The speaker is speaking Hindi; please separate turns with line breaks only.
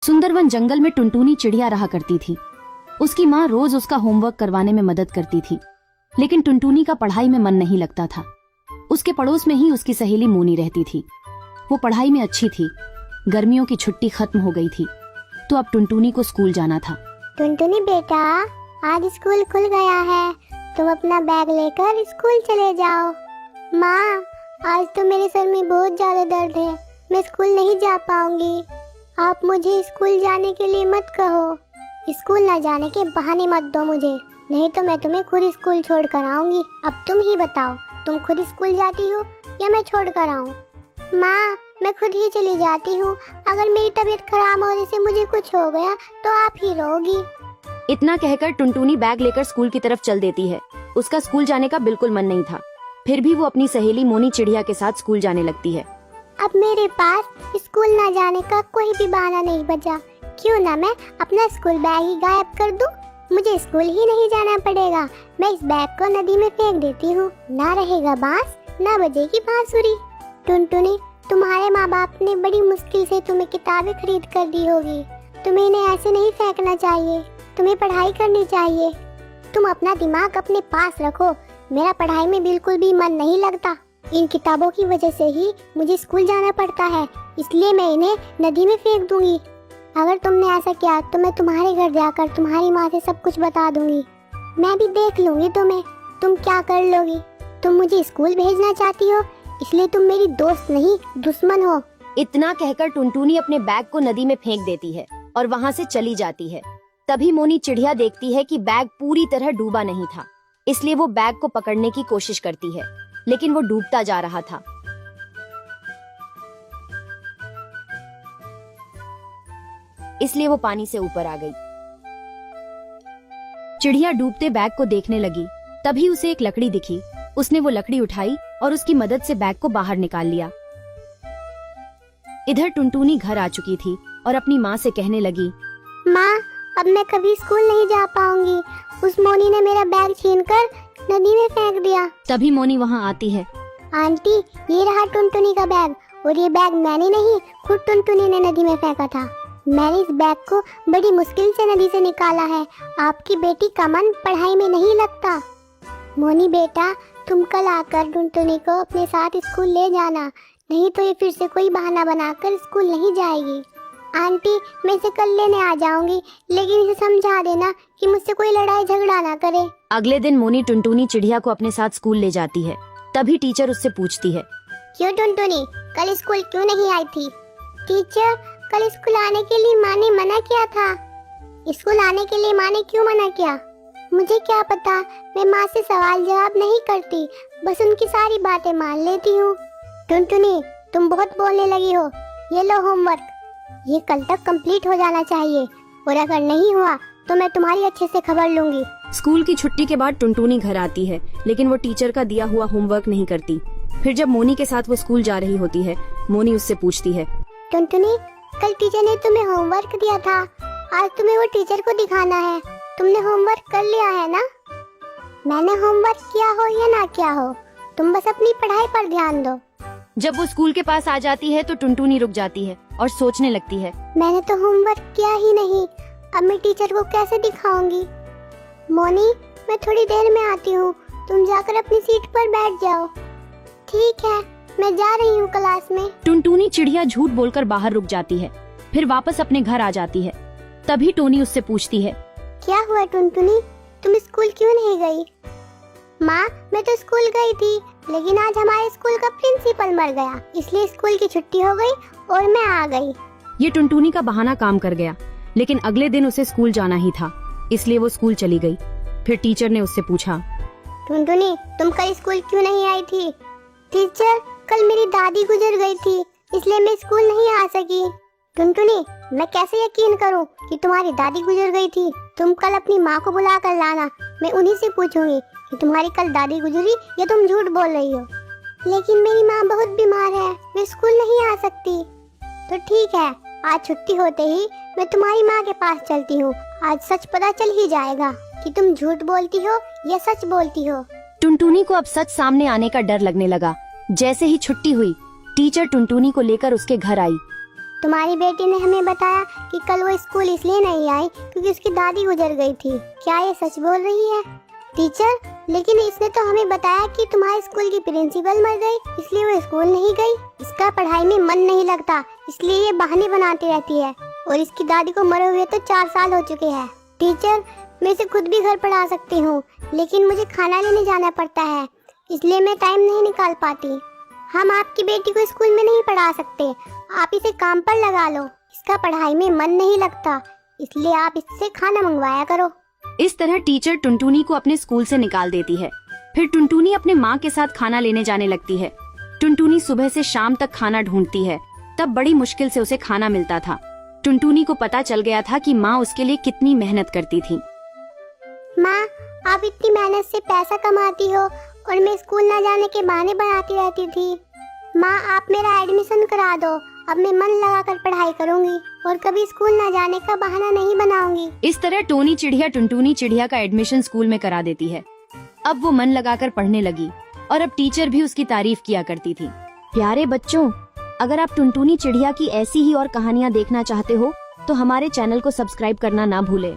सुंदरवन जंगल में टुनटुनी चिड़िया रहा करती थी। उसकी माँ रोज उसका होमवर्क करवाने में मदद करती थी, लेकिन टुनटुनी का पढ़ाई में मन नहीं लगता था। उसके पड़ोस में ही उसकी सहेली मोनी रहती थी। वो पढ़ाई में अच्छी थी। गर्मियों की छुट्टी खत्म हो गई थी, तो अब टुनटुनी को स्कूल जाना था।
टुनटुनी बेटा, आज स्कूल खुल गया है, तुम अपना बैग लेकर स्कूल चले जाओ। माँ, आज तो मेरे सर में बहुत ज्यादा दर्द है, मैं स्कूल नहीं जा पाऊंगी। आप मुझे स्कूल जाने के लिए मत कहो। स्कूल ना जाने के बहाने मत दो मुझे, नहीं तो मैं तुम्हें खुद स्कूल छोड़ कर आऊंगी। अब तुम ही बताओ, तुम खुद स्कूल जाती हो या मैं छोड़ कर आऊँ? माँ, मैं खुद ही चली जाती हूँ। अगर मेरी तबीयत खराब होने से मुझे कुछ हो गया तो आप ही रहोगी।
इतना कहकर टुनटुनी बैग लेकर स्कूल की तरफ चल देती है। उसका स्कूल जाने का बिल्कुल मन नहीं था, फिर भी वो अपनी सहेली मोनी चिड़िया के साथ स्कूल जाने लगती है।
अब मेरे पास स्कूल ना जाने का कोई भी बहाना नहीं बचा। क्यों ना मैं अपना स्कूल बैग ही गायब कर दूं? मुझे स्कूल ही नहीं जाना पड़ेगा। मैं इस बैग को नदी में फेंक देती हूँ। ना रहेगा बांस, ना बजेगी बांसुरी। टुनटुनी, तुम्हारे माँ बाप ने बड़ी मुश्किल से तुम्हें किताबें खरीद कर दी होगी। तुम्हें इन्हें ऐसे नहीं फेंकना चाहिए, तुम्हें पढ़ाई करनी चाहिए। तुम अपना दिमाग अपने पास रखो। मेरा पढ़ाई में बिल्कुल भी मन नहीं लगता। इन किताबों की वजह से ही मुझे स्कूल जाना पड़ता है, इसलिए मैं इन्हें नदी में फेंक दूंगी। अगर तुमने ऐसा किया तो मैं तुम्हारे घर जाकर तुम्हारी माँ से सब कुछ बता दूंगी। मैं भी देख लूंगी तुम्हें, तुम क्या कर लोगी। तुम मुझे स्कूल भेजना चाहती हो, इसलिए तुम मेरी दोस्त नहीं दुश्मन हो।
इतना कहकर टुनटुनी अपने बैग को नदी में फेंक देती है और वहाँ से चली जाती है। तभी मोनी चिड़िया देखती है कि बैग पूरी तरह डूबा नहीं था, इसलिए वो बैग को पकड़ने की कोशिश करती है, लेकिन वो डूबता जा रहा था। इसलिए वो पानी से ऊपर आ गई। चिड़िया डूबते बैग को देखने लगी। तभी उसे एक लकड़ी दिखी। उसने वो लकड़ी उठाई और उसकी मदद से बैग को बाहर निकाल लिया। इधर टुनटुनी घर आ चुकी थी और अपनी माँ से कहने लगी,
माँ, अब मैं कभी स्कूल नहीं जा पाऊंगी। उस मोनी ने मेरा बैग छीनकर नदी में फेंक दिया।
तभी मोनी वहाँ आती है।
आंटी, ये रहा टुनटुनी का बैग, और ये बैग मैंने नहीं, खुद टुनटुनी ने नदी में फेंका था। मैंने इस बैग को बड़ी मुश्किल से नदी से निकाला है। आपकी बेटी का मन पढ़ाई में नहीं लगता। मोनी बेटा, तुम कल आकर टुनटुनी को अपने साथ स्कूल ले जाना, नहीं तो ये फिर से कोई बहाना बनाकर स्कूल नहीं जाएगी। आंटी, मैं इसे कल लेने आ जाऊंगी, लेकिन इसे समझा देना कि मुझसे कोई लड़ाई झगड़ा ना करे।
अगले दिन मोनी टुनटुनी चिड़िया को अपने साथ स्कूल ले जाती है। तभी टीचर उससे पूछती है,
क्यों टुनटुनी, कल स्कूल क्यों नहीं आई थी? टीचर, कल स्कूल आने के लिए माँ ने मना किया था। स्कूल आने के लिए माँ ने क्यों मना किया? मुझे क्या पता, मैं माँ से सवाल जवाब नहीं करती, बस उनकी सारी बातें मान लेती हूँ। टुनटुनी, तुम बहुत बोलने लगी हो। ये लो होमवर्क, ये कल तक कंप्लीट हो जाना चाहिए, और अगर नहीं हुआ तो मैं तुम्हारी अच्छे से खबर लूंगी।
स्कूल की छुट्टी के बाद टुनटुनी घर आती है, लेकिन वो टीचर का दिया हुआ होमवर्क नहीं करती। फिर जब मोनी के साथ वो स्कूल जा रही होती है, मोनी उससे पूछती है,
टुनटुनी, कल टीचर ने तुम्हें होमवर्क दिया था, आज तुम्हें वो टीचर को दिखाना है। तुमने होमवर्क कर लिया है ना? मैंने होमवर्क किया हो या ना किया हो, तुम बस अपनी पढ़ाई पर ध्यान दो।
जब वो स्कूल के पास आ जाती है तो टुनटुनी रुक जाती है और सोचने लगती है,
मैंने तो होमवर्क किया ही नहीं, अब मैं टीचर को कैसे दिखाऊंगी? मोनी, मैं थोड़ी देर में आती हूँ, तुम जाकर अपनी सीट पर बैठ जाओ। ठीक है, मैं जा रही हूँ क्लास में।
टुनटुनी चिड़िया झूठ बोलकर बाहर रुक जाती है, फिर वापस अपने घर आ जाती है। तभी टोनी उससे पूछती है,
क्या हुआ टुनटुनी, तुम स्कूल क्यों नहीं गई? माँ, मैं तो स्कूल गई थी, लेकिन आज हमारे स्कूल का प्रिंसिपल मर गया, इसलिए स्कूल की छुट्टी हो गई और मैं आ गई।
ये टुनटुनी का बहाना काम कर गया, लेकिन अगले दिन उसे स्कूल जाना ही था, इसलिए वो स्कूल चली गई। फिर टीचर ने उससे पूछा,
टुनटुनी, तुम कल स्कूल क्यों नहीं आई थी? टीचर, कल मेरी दादी गुजर गई थी, इसलिए मैं स्कूल नहीं आ सकी। टुनटुनी, मैं कैसे यकीन करूं कि तुम्हारी दादी गुजर गई थी? तुम कल अपनी माँ को बुला कर लाना, मैं उन्हीं से पूछूंगी कि तुम्हारी कल दादी गुजरी या तुम झूठ बोल रही हो। लेकिन मेरी माँ बहुत बीमार है, मैं स्कूल नहीं आ सकती। तो ठीक है, आज छुट्टी होते ही मैं तुम्हारी माँ के पास चलती हूँ। आज सच पता चल ही जाएगा कि तुम झूठ बोलती हो या सच बोलती हो।
टुनटुनी को अब सच सामने आने का डर लगने लगा। जैसे ही छुट्टी हुई, टीचर टुनटुनी को लेकर उसके घर आई।
तुम्हारी बेटी ने हमें बताया कि कल वो स्कूल इसलिए नहीं आई क्योंकि उसकी दादी गुजर गई थी। क्या ये सच बोल रही है? टीचर, लेकिन इसने तो हमें बताया कि तुम्हारे स्कूल की प्रिंसिपल मर गई, इसलिए वो स्कूल नहीं गई। इसका पढ़ाई में मन नहीं लगता, इसलिए ये बहाने बनाती रहती है। और इसकी दादी को मरे हुए तो 4 साल हो चुके हैं। टीचर, मैं इसे खुद भी घर पढ़ा सकती हूँ, लेकिन मुझे खाना लेने जाना पड़ता है, इसलिए मैं टाइम नहीं निकाल पाती। हम आपकी बेटी को स्कूल में नहीं पढ़ा सकते, आप इसे काम पर लगा लो। इसका पढ़ाई में मन नहीं लगता, इसलिए आप इससे खाना मंगवाया करो।
इस तरह टीचर टुनटुनी को अपने स्कूल से निकाल देती है। फिर टुनटुनी अपने माँ के साथ खाना लेने जाने लगती है। टुनटुनी सुबह से शाम तक खाना ढूंढती है, तब बड़ी मुश्किल से उसे खाना मिलता था। टुनटुनी को पता चल गया था कि माँ उसके लिए कितनी मेहनत करती थी।
माँ, आप इतनी मेहनत से पैसा कमाती हो और मैं स्कूल ना जाने के बहाने बनाती रहती थी। माँ, आप मेरा एडमिशन करा दो, अब मैं मन लगाकर पढ़ाई करूंगी और कभी स्कूल ना जाने का बहाना नहीं बनाऊंगी।
इस तरह टोनी चिड़िया टुनटुनी चिड़िया का एडमिशन स्कूल में करा देती है। अब वो मन लगाकर पढ़ने लगी और अब टीचर भी उसकी तारीफ किया करती थी। प्यारे बच्चों, अगर आप टुनटुनी चिड़िया की ऐसी ही और कहानियाँ देखना चाहते हो तो हमारे चैनल को सब्सक्राइब करना ना भूलें।